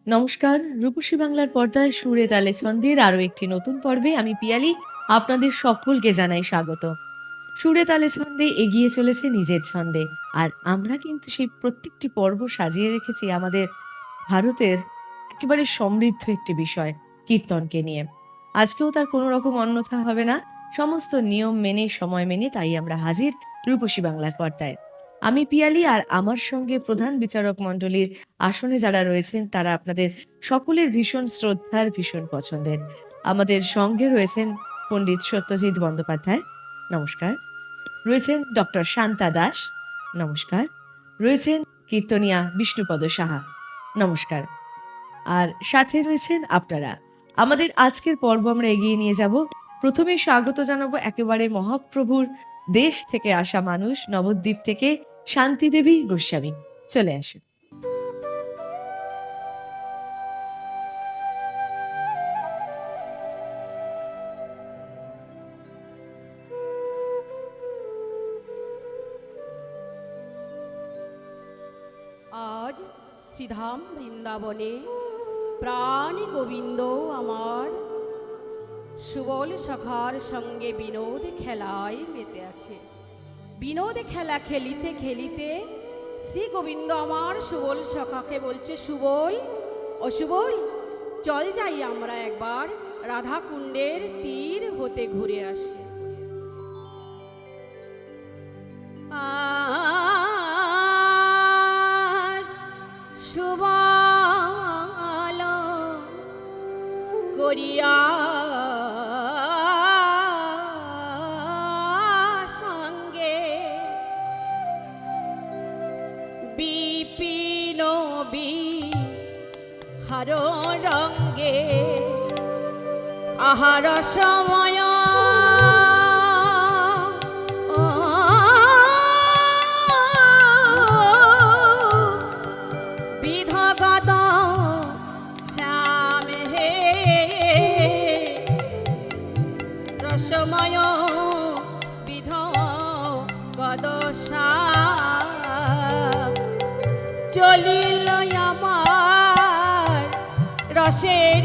নমস্কার, রূপসী বাংলার পর্দায় সুরে তালে ছন্দের আরো একটি নতুন পর্বে আমি পিয়ালি আপনাদের সকলকে জানাই স্বাগত। সুরে তালে ছন্দে এগিয়ে চলেছে নিজের ছন্দে। আর আমরা কিন্তু সেই প্রত্যেকটি পর্ব সাজিয়ে রেখেছি আমাদের ভারতের একেবারে সমৃদ্ধ একটি বিষয়, কীর্তনকে নিয়ে। আজকেও তার কোনো রকম অন্যথা হবে না। সমস্ত নিয়ম মেনে, সময় মেনে তাই আমরা হাজির রূপসী বাংলার পর্দায়। আমি পিয়ালি, আর আমার সঙ্গে প্রধান বিচারক মণ্ডলীর আসনে যারা রয়েছেন তারা আপনাদের সকলের ভীষণ শ্রদ্ধার, ভীষণ পছন্দের। আমাদের সঙ্গে রয়েছেন পণ্ডিত সত্যজিৎ বন্দ্যোপাধ্যায়, নমস্কার। রয়েছেন ডক্টর শান্তা দাস, নমস্কার। রয়েছেন কীর্তনিয়া বিষ্ণুপদ সাহা, নমস্কার। আর সাথে রয়েছেন আপনারা। আমাদের আজকের পর্ব আমরা এগিয়ে নিয়ে যাব। প্রথমে স্বাগত জানাবো একেবারে মহাপ্রভুর দেশ থেকে আসা মানুষ, নবদ্বীপ থেকে শান্তিদেবী গোস্বামী। চলে আসুন। আজ শ্রীধাম বৃন্দাবনে প্রাণী গোবিন্দ আমার সুবল সখার সঙ্গে বিনোদ খেলায় মেতে আছে। বিনোদ খেলা খেলিতে খেলিতে শ্রী গোবিন্দ আমার সুবল সখাকে বলছে, সুবল ও সুবল, চল যাই আমরা একবার রাধাকুণ্ডের তীর হতে ঘুরে আসি। সুবল করিয়া সঙ্গে বিপিন বিহার রঙ্গে আহার সময় বিধগত শ্যাম হে রসময় বিধ গদশা চলিল আমার রসের